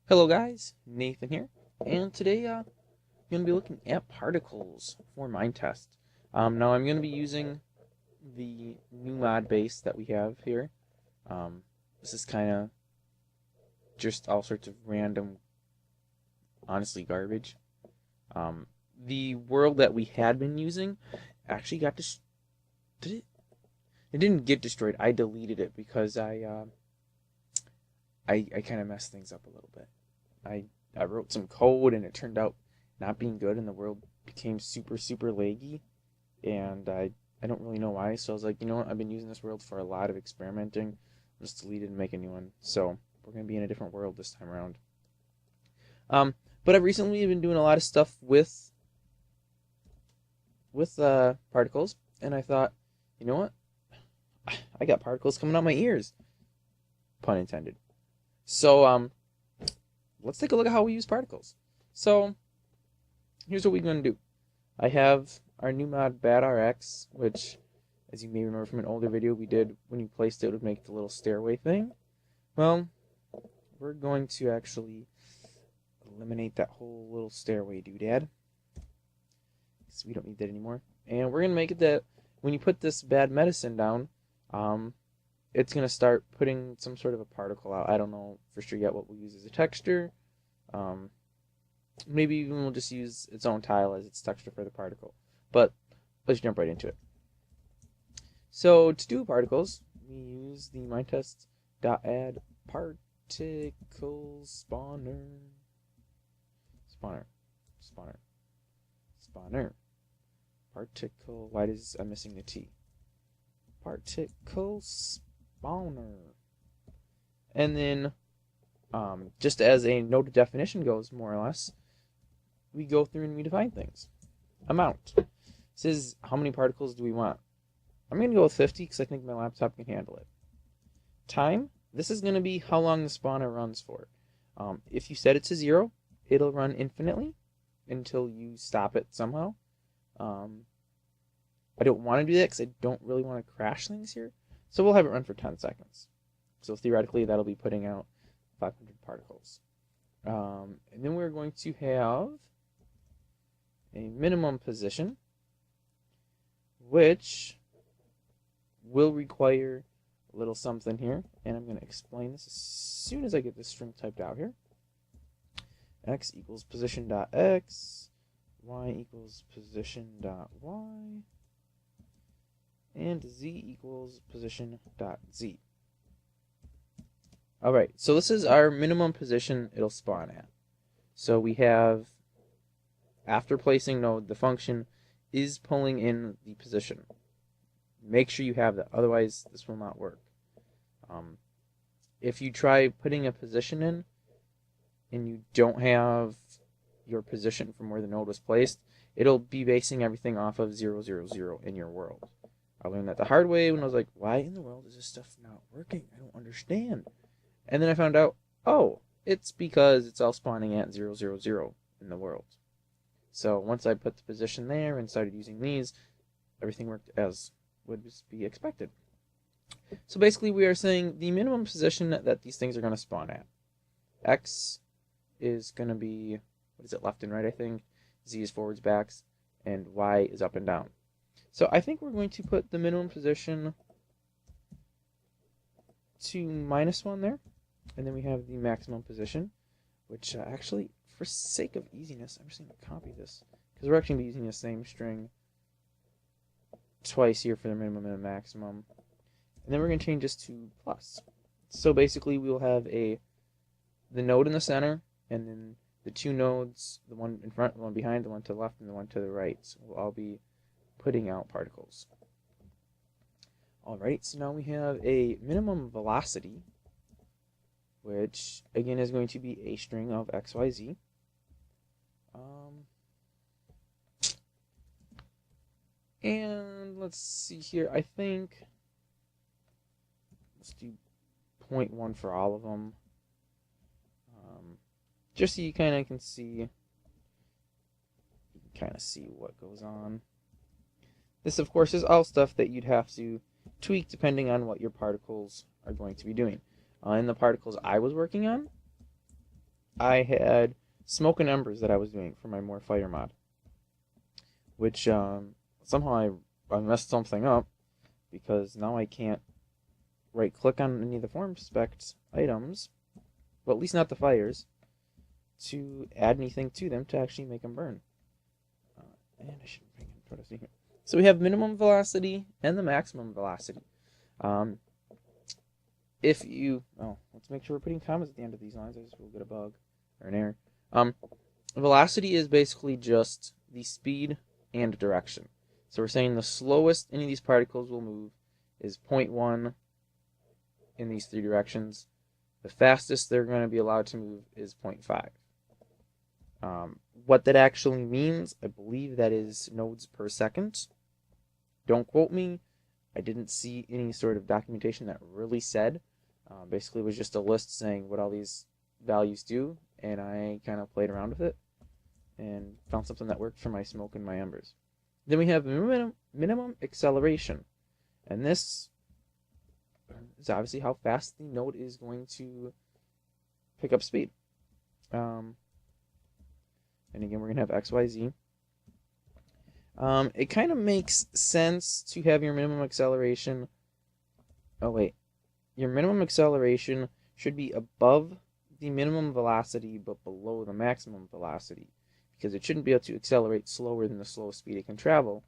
Hello guys, Nathan here, and today I'm going to be looking at particles for Minetest. Now I'm going to be using the new mod base that we have here. This is kind of just all sorts of random, honestly garbage. The world that we had been using actually got did it? It didn't get destroyed. I deleted it because I kind of messed things up a little bit. I wrote some code and it turned out not being good, and the world became super laggy, and I don't really know why. So I was like, you know what? I've been using this world for a lot of experimenting. I'll just delete it and make a new one. So we're gonna be in a different world this time around. But I've recently been doing a lot of stuff with particles, and I thought, you know what? I got particles coming out my ears. Pun intended. So let's take a look at how we use particles. So here's what we're going to do. I have our new mod BadRx, which, as you may remember from an older video we did, when you placed it would make the little stairway thing. Well, we're going to actually eliminate that whole little stairway doodad, so we don't need that anymore. And we're going to make it that when you put this bad medicine down, it's going to start putting some sort of a particle out. I don't know for sure yet what we'll use as a texture. Maybe even we'll just use its own tile as its texture for the particle. But let's jump right into it. So to do particles, we use the Minetest.add particle spawner. Particle. Why is I'm missing the T? Particle spawner. And then, just as a note of definition goes, more or less, we go through and we define things. Amount. This is how many particles do we want. I'm going to go with 50 because I think my laptop can handle it. Time. This is going to be how long the spawner runs for. If you set it to 0, it'll run infinitely until you stop it somehow. I don't want to do that because I don't really want to crash things here. So we'll have it run for 10 seconds. So theoretically, that'll be putting out 500 particles. And then we're going to have a minimum position, which will require a little something here. And I'm going to explain this as soon as I get this string typed out here. X equals position.x, y equals position.y, and z equals position.z. Alright, so this is our minimum position it'll spawn at. So we have, after placing node, the function is pulling in the position. Make sure you have that, otherwise this will not work. If you try putting a position in and you don't have your position from where the node was placed, it'll be basing everything off of 0, 0, 0 in your world. I learned that the hard way when I was like, why in the world is this stuff not working? I don't understand. And then I found out, oh, it's because it's all spawning at 0, 0, 0 in the world. So once I put the position there and started using these, everything worked as would be expected. So basically we are saying the minimum position that these things are going to spawn at. X is going to be, what is it, left and right, I think. Z is forwards, backs, and Y is up and down. So I think we're going to put the minimum position to -1 there. And then we have the maximum position, which actually, for sake of easiness, I'm just going to copy this, because we're actually going to be using the same string twice here for the minimum and the maximum. And then we're going to change this to plus. So basically we'll have the node in the center, and then the two nodes, the one in front, the one behind, the one to the left, and the one to the right. So we'll all be putting out particles. Alright, so now we have a minimum velocity, which again is going to be a string of x, y, z. And let's see here, I think, let's do 0.1 for all of them. Just so you kind of can see, what goes on. This, of course, is all stuff that you'd have to tweak depending on what your particles are going to be doing. In the particles I was working on, I had smoke and embers that I was doing for my more fire mod, which somehow I messed something up because now I can't right click on any of the form specs items, well, at least not the fires, to add anything to them to actually make them burn. And I should bring in photos here. So we have minimum velocity and the maximum velocity. If you, let's make sure we're putting commas at the end of these lines. I just will get a bug or an error. Velocity is basically just the speed and direction. So we're saying the slowest any of these particles will move is 0.1 in these three directions. The fastest they're going to be allowed to move is 0.5. What that actually means, I believe that is nodes per second. Don't quote me. I didn't see any sort of documentation that really said. Basically, it was just a list saying what all these values do, and I kind of played around with it and found something that worked for my smoke and my embers. Then we have minimum acceleration, and this is obviously how fast the node is going to pick up speed. And again, we're going to have X, Y, Z. It kind of makes sense to have your minimum acceleration. Oh, wait. Your minimum acceleration should be above the minimum velocity, but below the maximum velocity. Because it shouldn't be able to accelerate slower than the slowest speed it can travel.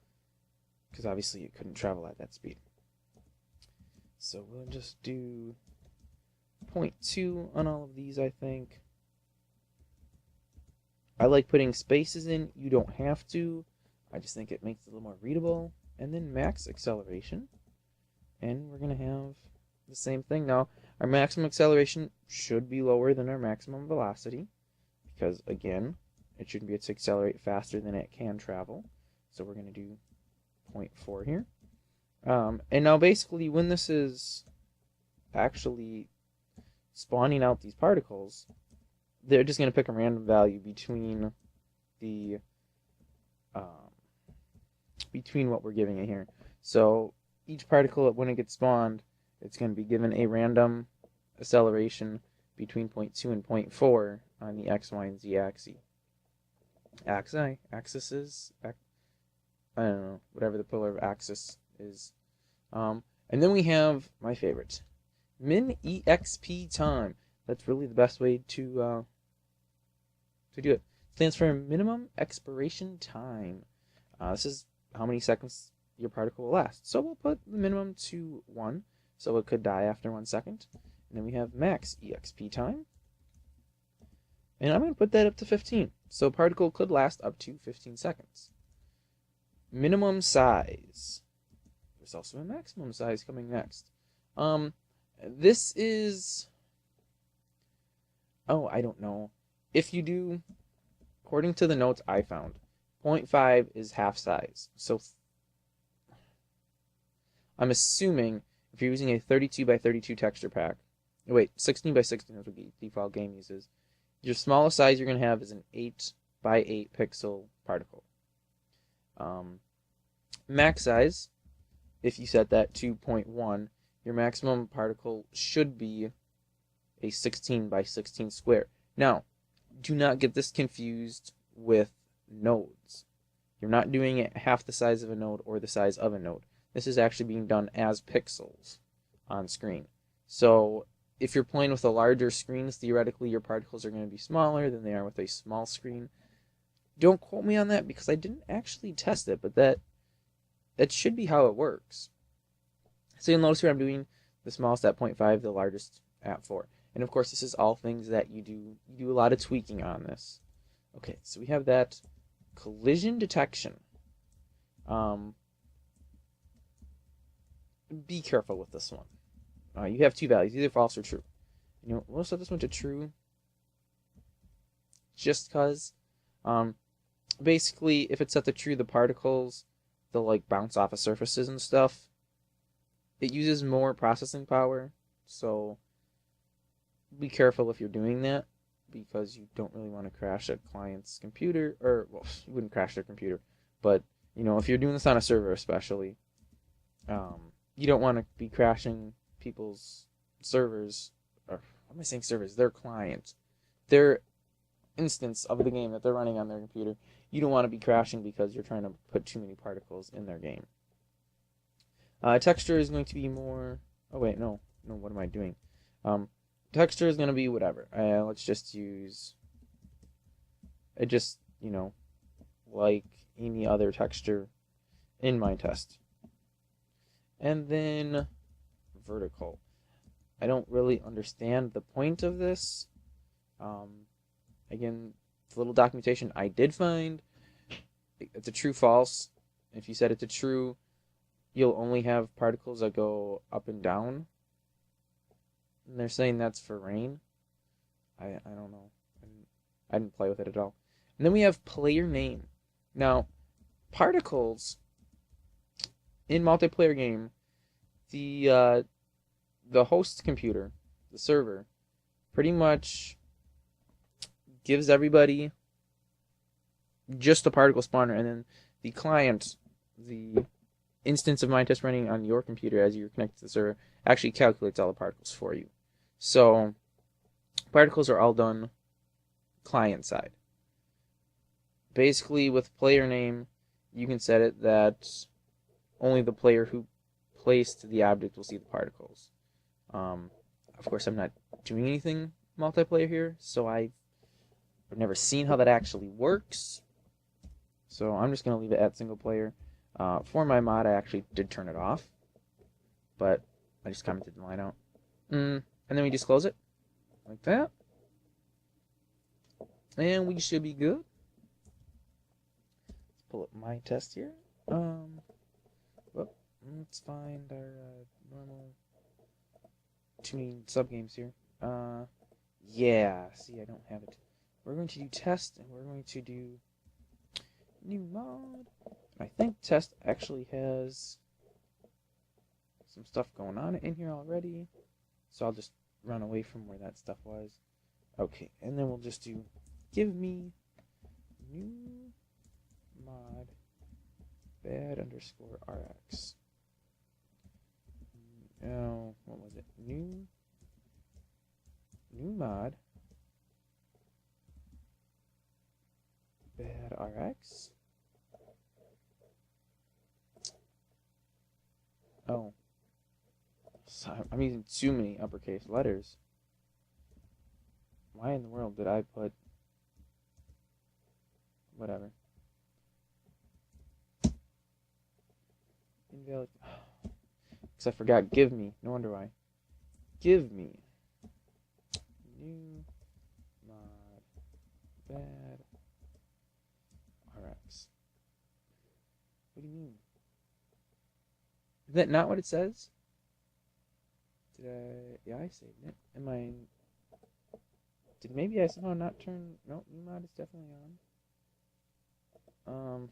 Because obviously it couldn't travel at that speed. So we'll just do 0.2 on all of these, I think. I like putting spaces in. You don't have to. I just think it makes it a little more readable. And then max acceleration. And we're going to have the same thing. Now, our maximum acceleration should be lower than our maximum velocity. Because, again, it shouldn't be able to accelerate faster than it can travel. So we're going to do 0.4 here. And now, basically, when this is actually spawning out these particles, they're just going to pick a random value between the between what we're giving it here. So each particle, when it gets spawned, it's going to be given a random acceleration between 0.2 and 0.4 on the X, Y, and Z axis. Axes, I don't know, whatever the pillar of axis is. And then we have my favorite, min exp time. That's really the best way to do it. Stands for minimum expiration time. This is how many seconds your particle will last. So we'll put the minimum to 1, so it could die after 1 second. And then we have max exp time. And I'm going to put that up to 15. So a particle could last up to 15 seconds. Minimum size. There's also a maximum size coming next. This is... Oh, I don't know. If you do, according to the notes I found, 0.5 is half size. So I'm assuming if you're using a 32 by 32 texture pack, wait, 16 by 16 is what the default game uses, your smallest size you're going to have is an 8 by 8 pixel particle. Max size, if you set that to 0.1, your maximum particle should be a 16 by 16 square. Now, do not get this confused with nodes. You're not doing it half the size of a node or the size of a node. This is actually being done as pixels on screen. So if you're playing with a larger screen, theoretically your particles are going to be smaller than they are with a small screen. Don't quote me on that because I didn't actually test it, but that should be how it works. So you'll notice here I'm doing the smallest at 0.5, the largest at 4. And of course, this is all things that you do. You do a lot of tweaking on this. Okay, so we have that collision detection. Be careful with this one. You have two values, either false or true. You know, we'll set this one to true. Just because, basically, if it's set to true, the particles, they'll like bounce off of surfaces and stuff. It uses more processing power, so be careful if you're doing that, because you don't really want to crash a client's computer, or, well, you wouldn't crash their computer, but, you know, if you're doing this on a server especially, you don't want to be crashing people's servers, or, what am I saying servers? Their clients. Their instance of the game that they're running on their computer. You don't want to be crashing because you're trying to put too many particles in their game. Texture is going to be more... Oh, wait, no. No, what am I doing? Texture is going to be whatever. Let's just use... like any other texture in Minetest. And then vertical. I don't really understand the point of this. Again, the little documentation I did find, it's a true-false. If you set it to true, you'll only have particles that go up and down. And they're saying that's for rain. I don't know. I didn't play with it at all. And then we have player name. Now, particles in multiplayer game, the host computer, the server, pretty much gives everybody just the particle spawner, and then the client, the instance of Minetest running on your computer as you're connected to the server, actually calculates all the particles for you. So particles are all done client side. Basically, with player name, you can set it that only the player who placed the object will see the particles. Of course, I'm not doing anything multiplayer here, so I've never seen how that actually works. So I'm just going to leave it at single player. For my mod, I actually did turn it off, but I just commented the line out. And then we just close it like that. And we should be good. Let's pull up my test here. Let's find our normal tuning subgames here. Yeah, see, I don't have it. We're going to do test, and we're going to do new mod. I think test actually has some stuff going on in here already, so I'll just run away from where that stuff was. Okay, and then we'll just do give me new mod bad_rx. Oh, what was it? New mod bad_rx. Oh, so I'm using too many uppercase letters. Why in the world did I put whatever? Invalid. Because I forgot give me. No wonder why. Give me new mod bad_rx. What do you mean? Is that not what it says? Yeah, I saved it. Did maybe I somehow not turn... No, new mod is definitely on.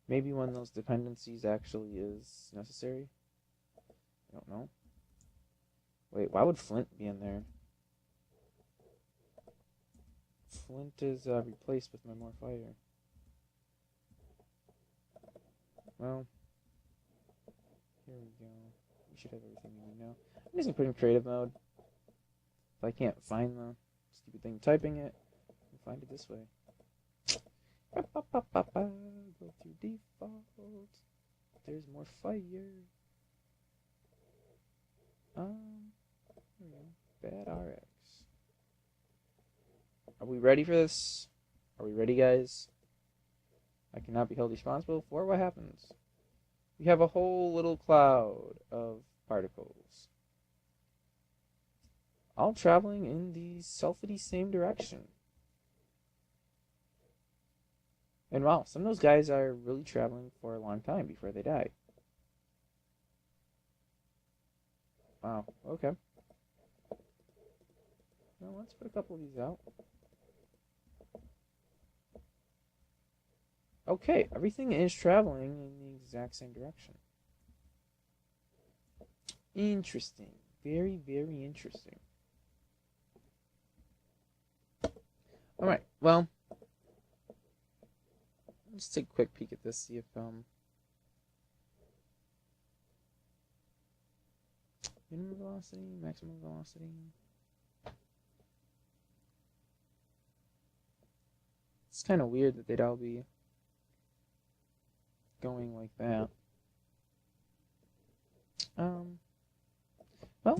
Maybe one of those dependencies actually is necessary. I don't know. Wait, why would Flint be in there? Flint is replaced with my more fire. Well, here we go. We should have everything we need now. I'm just gonna put in creative mode. If I can't find the stupid thing typing it, I'll find it this way. Go to default. There's more fire. Here we go. bad_rx. Are we ready for this? Are we ready, guys? I cannot be held responsible for what happens. We have a whole little cloud of particles, all traveling in the selfity same direction. And wow, some of those guys are really traveling for a long time before they die. Wow, okay. Well, let's put a couple of these out. Okay, everything is traveling in the exact same direction. Interesting. Very, very interesting. Alright, well, let's take a quick peek at this, see if, minimum velocity, maximum velocity. kind of weird that they'd all be going like that. Well,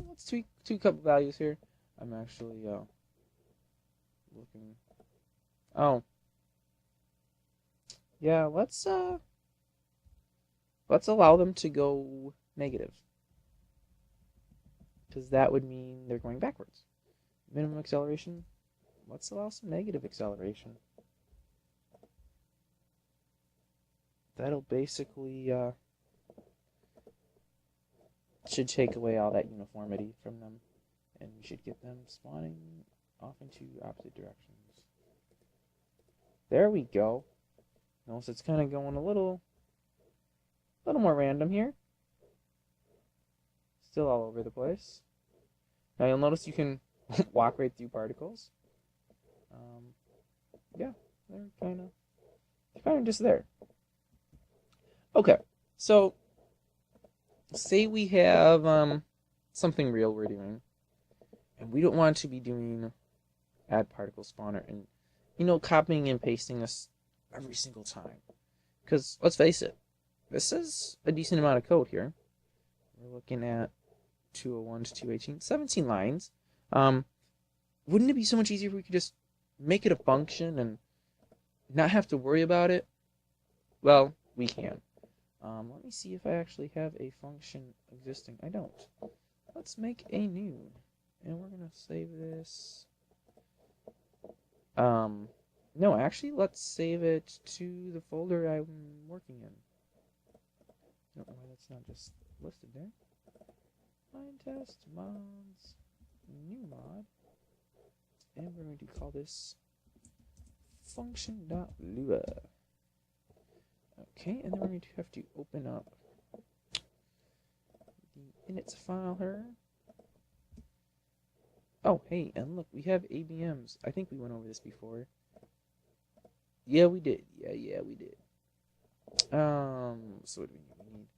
let's tweak a couple values here. I'm actually looking. Oh, yeah. Let's allow them to go negative, because that would mean they're going backwards. Minimum acceleration. Let's allow some negative acceleration. That'll basically should take away all that uniformity from them, and we should get them spawning off into opposite directions. There we go. Notice it's kind of going a little more random here. Still all over the place. Now you'll notice you can walk right through particles. Yeah, they're kind of just there. Okay, so say we have something real we're doing, and we don't want to be doing add particle spawner and copying and pasting this every single time, because let's face it, this is a decent amount of code here. We're looking at 201 to 218, 17 lines. Wouldn't it be so much easier if we could just make it a function and not have to worry about it? Well, we can. Let me see if I actually have a function existing. I don't. Let's make a new, and we're gonna save this. No, actually, let's save it to the folder I'm working in. I don't know why that's not just listed there. Minetest mods, new mod, and we're going to call this function.lua. Okay, and then we're going to have to open up the init file here. Oh, hey, and look, we have ABMs. I think we went over this before. Yeah, we did. Yeah, we did. So what do we need? We need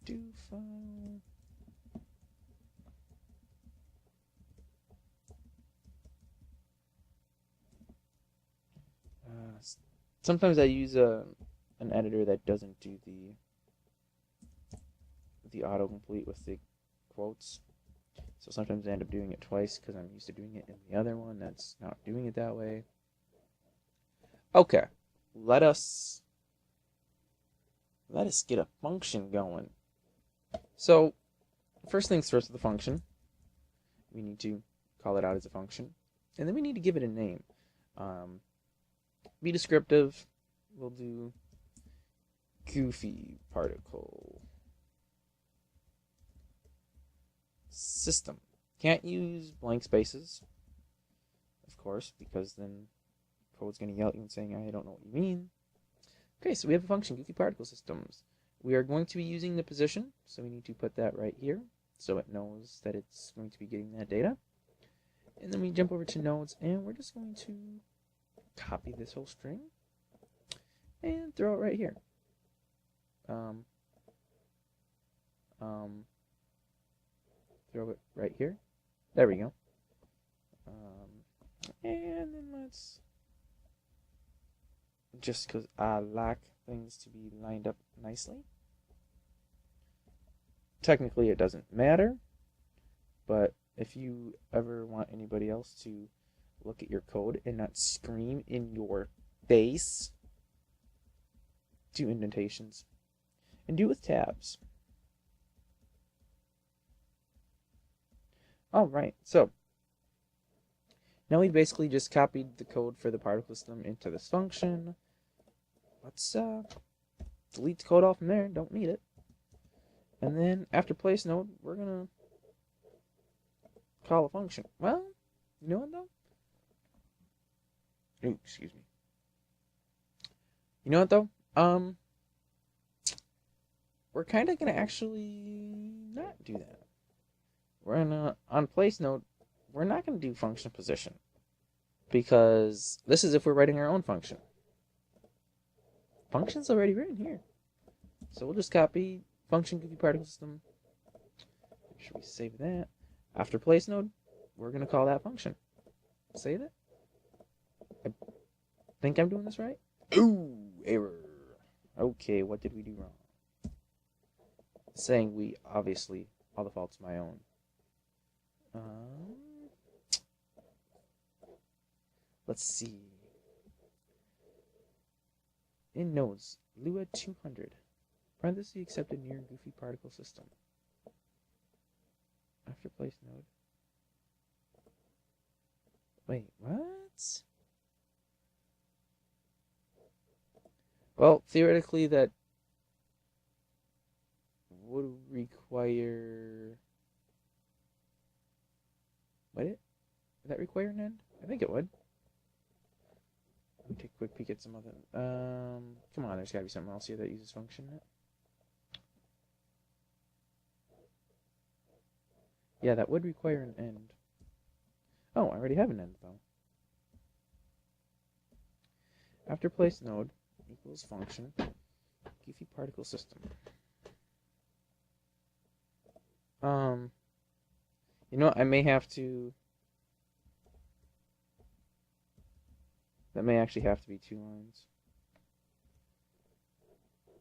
do file. Sometimes I use an editor that doesn't do the autocomplete with the quotes. So sometimes I end up doing it twice because I'm used to doing it in the other one that's not doing it that way. Okay, let us get a function going. So first things first with the function, we need to call it out as a function, and then we need to give it a name. Be descriptive. We'll do goofy particle system. Can't use blank spaces, of course, because then code's going to yell at you and saying, I don't know what you mean. Okay, so we have a function, goofy particle systems. We are going to be using the position, so we need to put that right here so it knows that it's going to be getting that data. And then we jump over to nodes, and we're just going to copy this whole string and throw it right here. Throw it right here. There we go. And then let's, just because I like things to be lined up nicely. Technically it doesn't matter, but if you ever want anybody else to look at your code and not scream in your face, do indentations. And do it with tabs. Alright, so now we basically just copied the code for the particle system into this function. Let's delete the code off from there, don't need it. And then after place node, we're gonna call a function. Well, you know what though? Ooh, excuse me. You know what though? We're kind of gonna actually not do that. We're gonna, on place node, we're not gonna do function position, because this is if we're writing our own function. Function's already written here, so we'll just copy function goofy particle system. Should we save that? After place node, we're gonna call that function. Save it. think I'm doing this right. Ooh, error. Okay, what did we do wrong? Saying we, obviously, all the fault's my own. Let's see. In nodes, Lua 200. Parenthesis accepted near goofy particle system. After place node. Wait, what? Well, theoretically, that would require. Would it? Would that require an end? I think it would. Let me take a quick peek at some other. Come on, there's gotta be something else here that uses function. Yeah, that would require an end. Oh, I already have an end though. After place node equals function goofy particle system. You know what? I may have to. That may actually have to be 2 lines.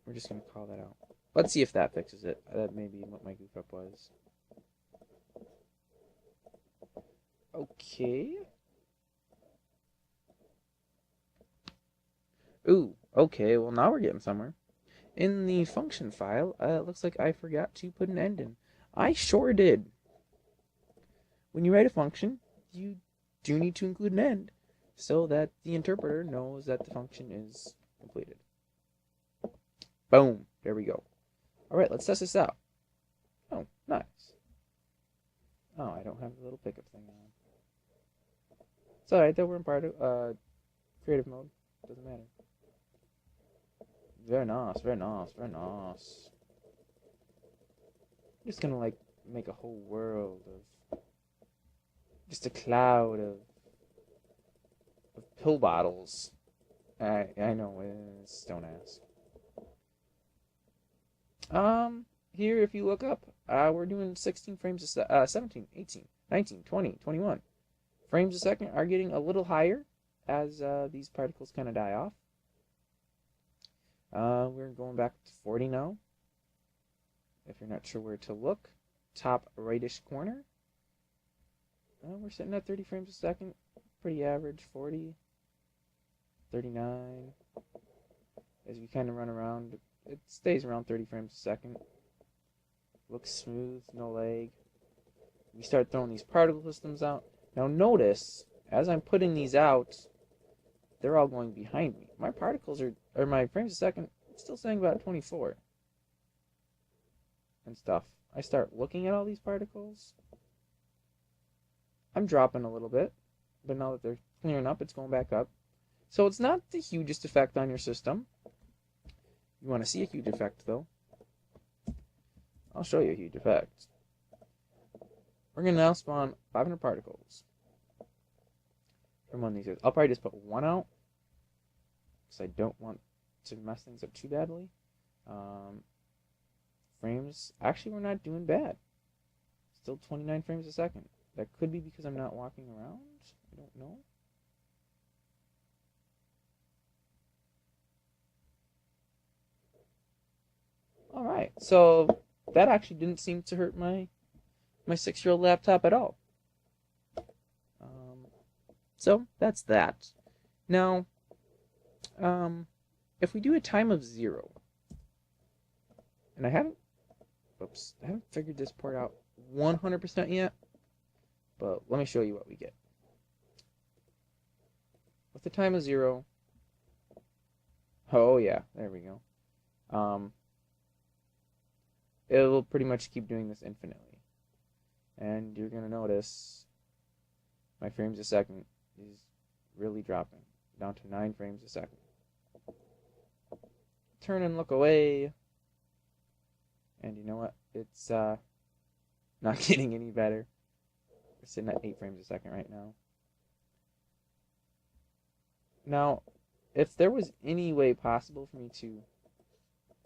We're just gonna call that out. Let's see if that fixes it. That may be what my goof up was. Okay. Ooh, okay, well now we're getting somewhere. In the function file, it looks like I forgot to put an end in. I sure did. When you write a function, you do need to include an end so that the interpreter knows that the function is completed. Boom, there we go. All right, let's test this out. Oh, nice. Oh, I don't have the little pickup thing on. It's alright though, we're in part of creative mode. Doesn't matter. Very nice, very nice, very nice. I'm just gonna like make a whole world of just a cloud of pill bottles. I know, it's don't ask. Here if you look up, we're doing 16 frames a 17, 18, 19, 20, 21 frames a second are getting a little higher as these particles kind of die off. We're going back to 40 now. If you're not sure where to look, top rightish corner. We're sitting at 30 frames a second. Pretty average, 40, 39. As we kind of run around, it stays around 30 frames a second. Looks smooth, no lag. We start throwing these particle systems out. Now notice, as I'm putting these out, they're all going behind me. My particles or my frames a second, it's still saying about 24. And stuff. I start looking at all these particles. I'm dropping a little bit, but now that they're clearing up, it's going back up. So it's not the hugest effect on your system. You want to see a huge effect, though? I'll show you a huge effect. We're going to now spawn 500 particles from one of these guys. I'll probably just put one out, because I don't want to mess things up too badly. Frames, actually we're not doing bad. Still 29 frames a second. That could be because I'm not walking around. I don't know. Alright, so that actually didn't seem to hurt my 6-year-old laptop at all. So that's that. Now, if we do a time of 0, and I haven't figured this part out 100% yet, but let me show you what we get. With the time of 0, oh yeah, there we go. It will pretty much keep doing this infinitely. And you're going to notice my frames a second is really dropping down to 9 frames a second. Turn and look away. And you know what? It's not getting any better. We're sitting at 8 frames a second right now. Now, if there was any way possible for me to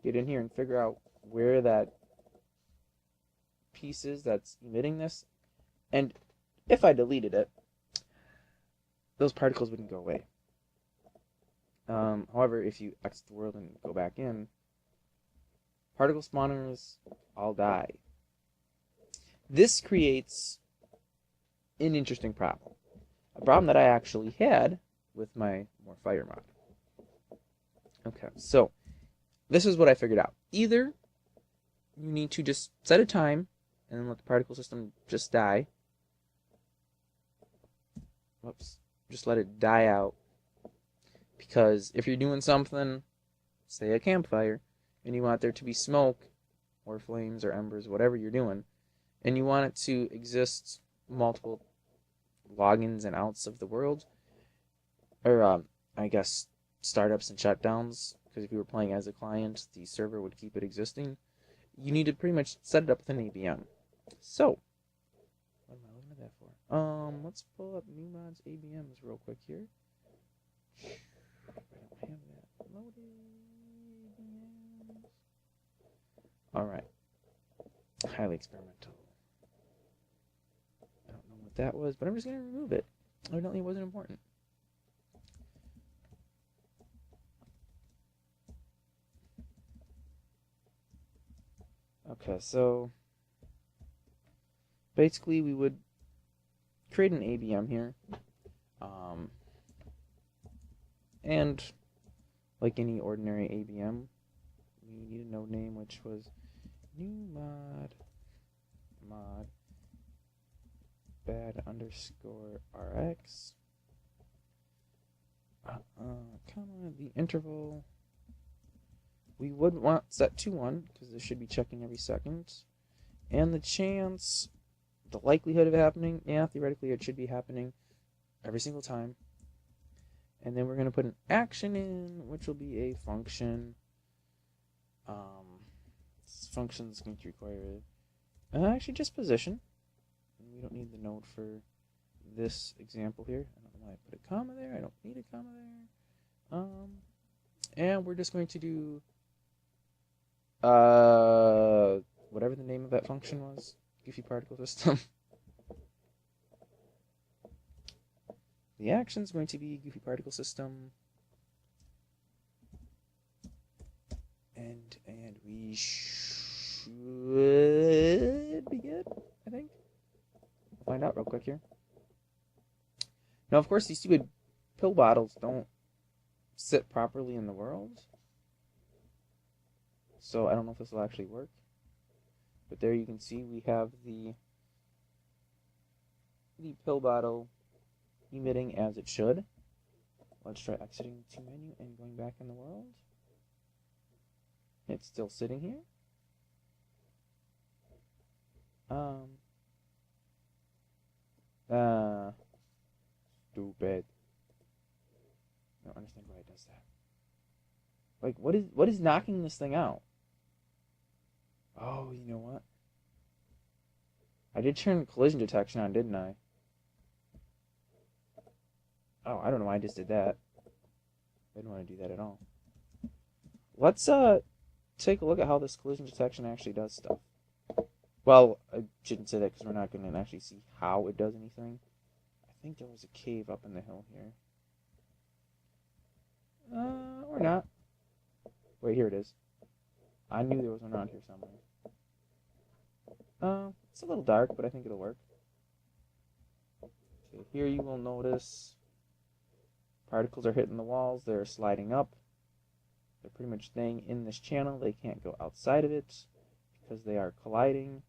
get in here and figure out where that piece is that's emitting this, and if I deleted it, those particles wouldn't go away. However, if you exit the world and go back in, particle spawners all die. This creates an interesting problem. A problem that I actually had with my more fire mod. Okay, so this is what I figured out. Either you need to just set a time and then let the particle system just die. Whoops. Just let it die out. Because if you're doing something, say a campfire, and you want there to be smoke or flames or embers, whatever you're doing, and you want it to exist multiple logins and outs of the world, or I guess startups and shutdowns, because if you were playing as a client, the server would keep it existing. You need to pretty much set it up with an ABM. So, what am I looking at that for? Let's pull up new mods ABMs real quick here. I don't have that loaded. ABMs. All right. Highly experimental. I don't know what that was, but I'm just gonna remove it. Evidently, it wasn't important. Okay, so basically we would create an ABM here, and like any ordinary ABM, we need a node name which was new mod bad underscore rx, comma the interval. We would want set to 1 because this should be checking every second, and the chance, the likelihood of it happening, yeah, theoretically it should be happening every single time. And then we're going to put an action in, which will be a function. This function is going to require actually just position. We don't need the node for this example here. I don't know why I put a comma there. I don't need a comma there. And we're just going to do whatever the name of that function was, Goofy Particle System. The action is going to be Goofy Particle System, and we should be good, I think. We'll find out real quick here. Now, of course, these stupid pill bottles don't sit properly in the world, so I don't know if this will actually work. But there you can see we have the pill bottle emitting as it should. Let's try exiting to menu and going back in the world. It's still sitting here. Stupid. I don't understand why it does that. Like, what is knocking this thing out? Oh, you know what? I did turn collision detection on, didn't I? Oh, I don't know why I just did that. I didn't want to do that at all. Let's take a look at how this collision detection actually does stuff. Well, I shouldn't say that because we're not going to actually see how it does anything. I think there was a cave up in the hill here. Or not. Wait, here it is. I knew there was one around here somewhere. It's a little dark, but I think it'll work. Okay, here you will notice particles are hitting the walls. They're sliding up. They're pretty much staying in this channel. They can't go outside of it because they are colliding,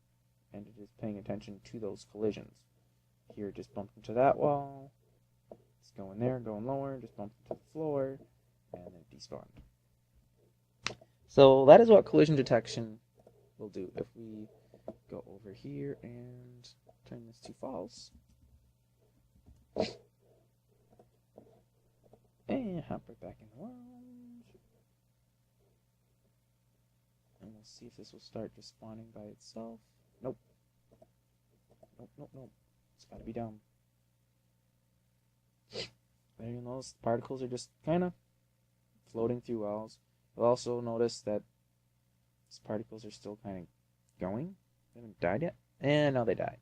and it is paying attention to those collisions. Here, just bumped into that wall. It's going there, going lower, just bumped into the floor, and then despawned. So that is what collision detection will do. If we go over here and turn this to false, and hop right back in the world, and we'll see if this will start just spawning by itself. Nope. Nope. It's got to be dumb. There you notice the particles are just kind of floating through walls. You'll also notice that these particles are still kind of going. They haven't died yet. And now they died.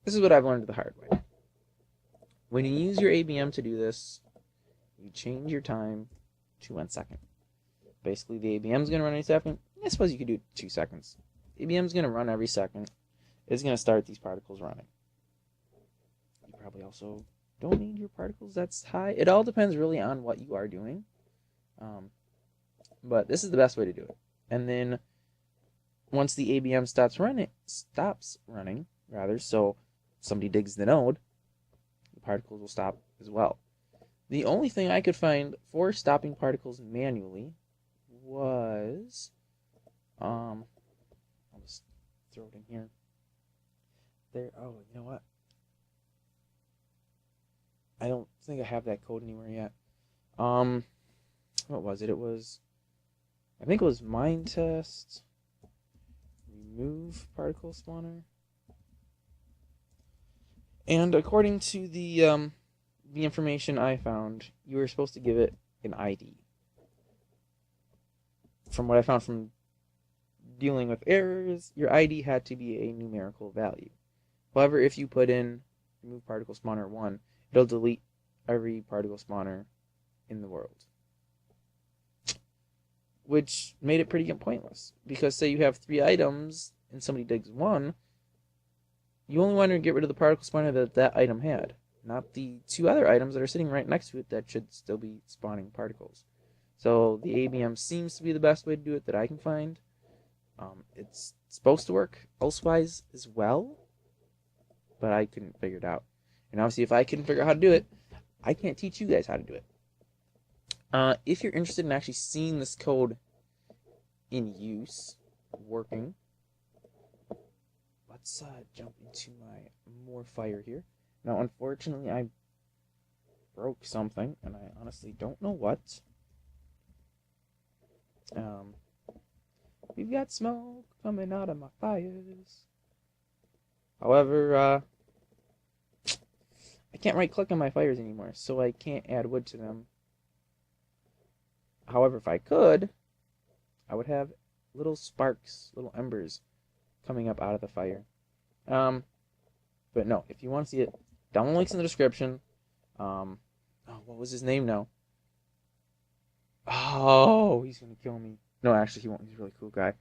This is what I've learned the hard way. When you use your ABM to do this, You change your time to 1 second. Basically, the ABM is going to run any second. I suppose you could do 2 seconds. ABM is going to run every second. It's going to start these particles running. You probably also don't need your particles that's high. It all depends really on what you are doing. But this is the best way to do it. And then once the ABM stops running, so somebody digs the node, the particles will stop as well. The only thing I could find for stopping particles manually was, I'll just throw it in here. There, oh, you know what? I don't think I have that code anywhere yet. What was it? I think it was Minetest. Remove particle spawner. And according to the information I found, you were supposed to give it an ID. From what I found from dealing with errors, your ID had to be a numerical value. However, if you put in remove particle spawner 1, it'll delete every particle spawner in the world. Which made it pretty pointless. Because say you have 3 items and somebody digs 1, you only want to get rid of the particle spawner that item had, not the 2 other items that are sitting right next to it that should still be spawning particles. So the ABM seems to be the best way to do it that I can find. It's supposed to work elsewise as well, but I couldn't figure it out. And obviously if I couldn't figure out how to do it, I can't teach you guys how to do it. If you're interested in actually seeing this code in use, working, let's jump into my more fire here. Now, unfortunately, I broke something, and I honestly don't know what. We've got smoke coming out of my fires. However, I can't right-click on my fires anymore, so I can't add wood to them. However, if I could, I would have little sparks, little embers coming up out of the fire. But no, if you want to see it, download links in the description. Oh, what was his name now? Oh, he's gonna kill me. No, actually, he won't. He's a really cool guy.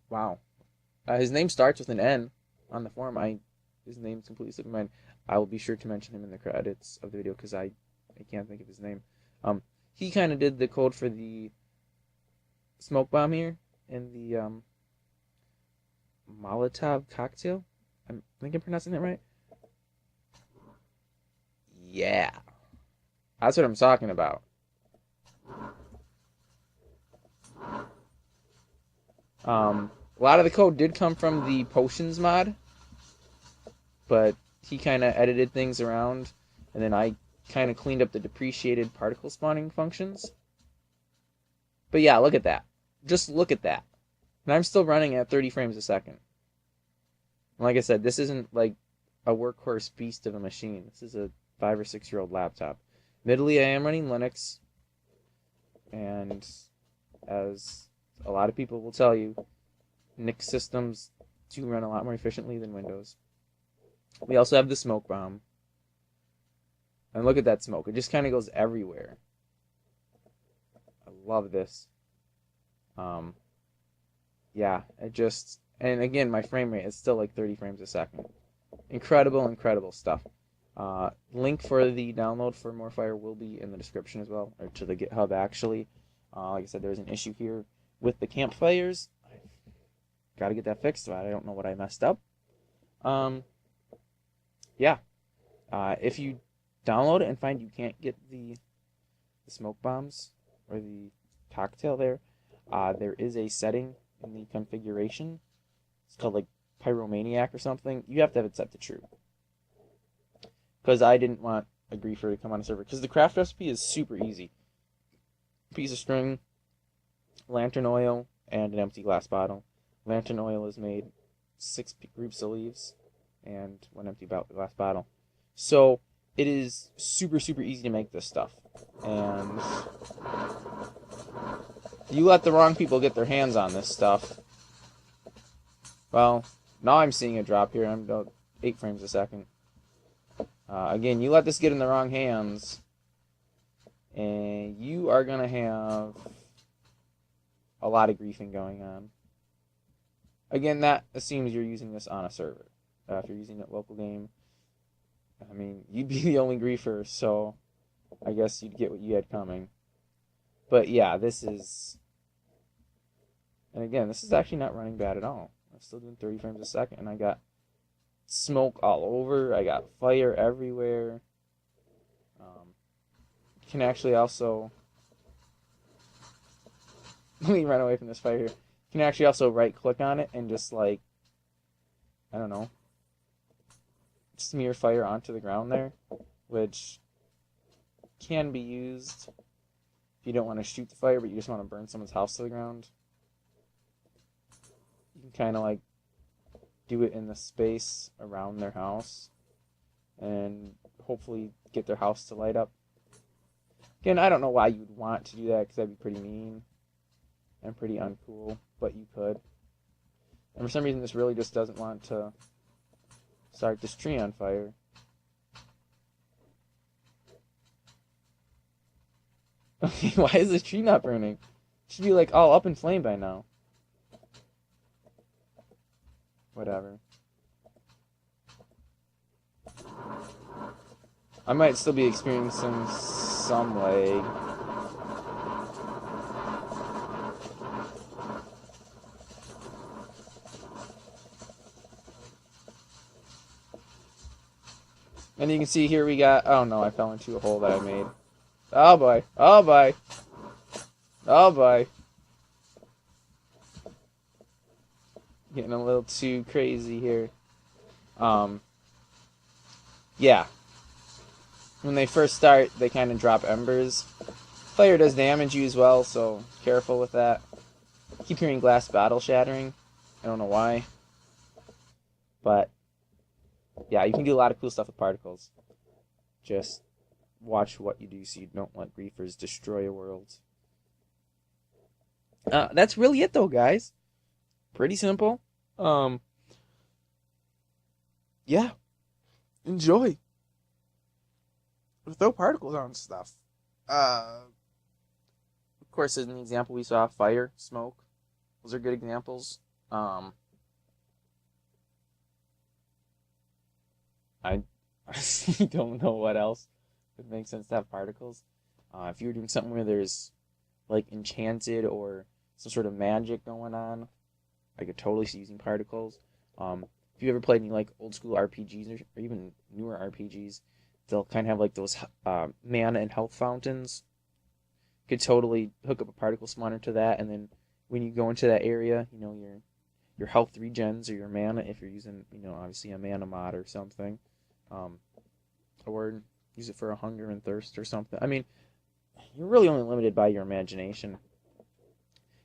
Wow. His name starts with an N on the forum. His name's completely slipped my mind. I will be sure to mention him in the credits of the video because I can't think of his name. He kind of did the code for the smoke bomb here and the Molotov cocktail. I think I'm pronouncing that right. Yeah, that's what I'm talking about. A lot of the code did come from the potions mod, but he kind of edited things around, and then I kind of cleaned up the depreciated particle spawning functions. But yeah, look at that. Just look at that. And I'm still running at 30 frames a second. Like I said, this isn't like a workhorse beast of a machine. This is a 5 or 6 year old laptop. Admittedly, I am running Linux, and as a lot of people will tell you, Linux systems do run a lot more efficiently than Windows. We also have the smoke bomb. And look at that smoke. It just kind of goes everywhere. I love this. Yeah, and again, my frame rate is still like 30 frames a second. Incredible stuff. Link for the download for Morefire will be in the description as well, or to the GitHub actually. Like I said, there's an issue here with the campfires. I've got to get that fixed, but I don't know what I messed up. Yeah. If you download it and find you can't get the smoke bombs or the cocktail there is a setting in the configuration. It's called like Pyromaniac or something. You have to have it set to true. Because I didn't want a griefer to come on a server. Because the craft recipe is super easy. Piece of string, lantern oil, and an empty glass bottle. Lantern oil is made 6 groups of leaves and 1 empty glass bottle. So it is super easy to make this stuff. And you let the wrong people get their hands on this stuff. Well, now I'm seeing a drop here. I'm about 8 frames a second. Again, you let this get in the wrong hands, and you are going to have a lot of griefing going on. Again, that assumes you're using this on a server. If you're using a local game, I mean, you'd be the only griefer, so I guess you'd get what you had coming. But yeah, this is... And again, this is actually not running bad at all. I'm still doing 30 frames a second, and I got smoke all over. I got fire everywhere. You can actually also... Let me run away from this fire here. You can actually also right-click on it and just, like, I don't know, smear fire onto the ground there, which can be used if you don't want to shoot the fire, but you just want to burn someone's house to the ground. You can kind of, like, do it in the space around their house and hopefully get their house to light up. Again, I don't know why you'd want to do that, because that'd be pretty mean and pretty uncool, but you could. And for some reason, this really just doesn't want to start this tree on fire. Okay, why is this tree not burning? It should be, like, all up in flame by now. Whatever. I might still be experiencing some lag. And you can see here we got... Oh no, I fell into a hole that I made. Oh boy. Oh boy. Oh boy. Getting a little too crazy here. Yeah. When they first start, they kind of drop embers. Fire does damage you as well, so careful with that. I keep hearing glass bottle shattering. I don't know why. But, yeah, you can do a lot of cool stuff with particles. Just watch what you do so you don't let griefers destroy a world. That's really it, though, guys. Pretty simple. Yeah. Enjoy. Throw particles on stuff. Of course, in the example we saw, fire, smoke. Those are good examples. I honestly don't know what else would make sense to have particles. If you were doing something where there's, like, enchanted or some sort of magic going on, I could totally see using particles. If you ever played any, like, old school RPGs or even newer RPGs, they'll kind of have, like, those mana and health fountains. You could totally hook up a particle spawner to that, and then when you go into that area, you know, your health regens or your mana, if you're using, you know, obviously a mana mod or something, or use it for a hunger and thirst or something. I mean, you're really only limited by your imagination.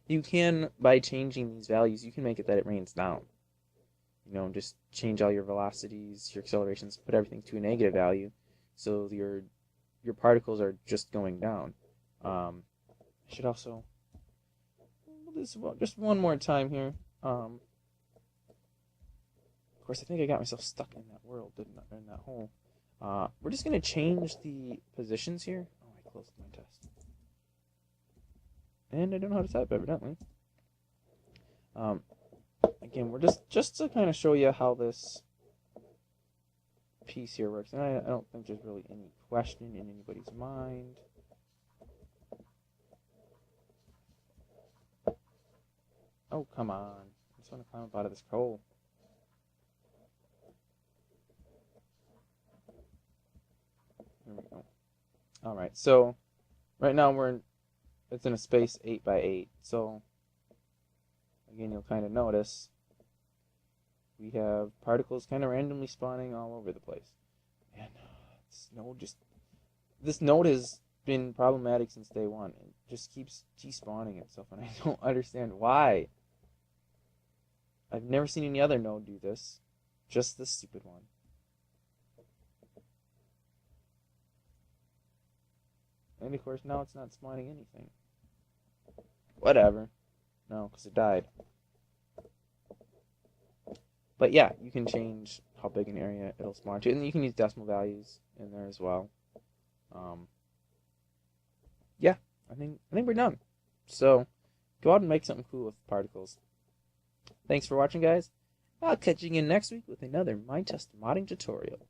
You can, by changing these values, you can make it that it rains down. You know, just change all your velocities, your accelerations, put everything to a negative value, so your particles are just going down. I should also this just one more time here. Of course, I think I got myself stuck in that world, didn't I? In that hole. We're just gonna change the positions here. Oh, I closed my test, and I don't know how to type, evidently. Again, we're just to kind of show you how this piece here works, and I don't think there's really any question in anybody's mind. Oh, come on. I just want to climb up out of this hole. There we go. Alright, so right now it's in a space 8x8, so again, you'll kind of notice we have particles kind of randomly spawning all over the place. And this node has been problematic since day one. It just keeps despawning itself, and I don't understand why. I've never seen any other node do this. Just this stupid one. And of course, now it's not spawning anything. Whatever. No, because it died. But yeah, you can change how big an area it'll spawn to. And you can use decimal values in there as well. Yeah, I think we're done. So go out and make something cool with particles. Thanks for watching, guys. I'll catch you again next week with another Minetest modding tutorial.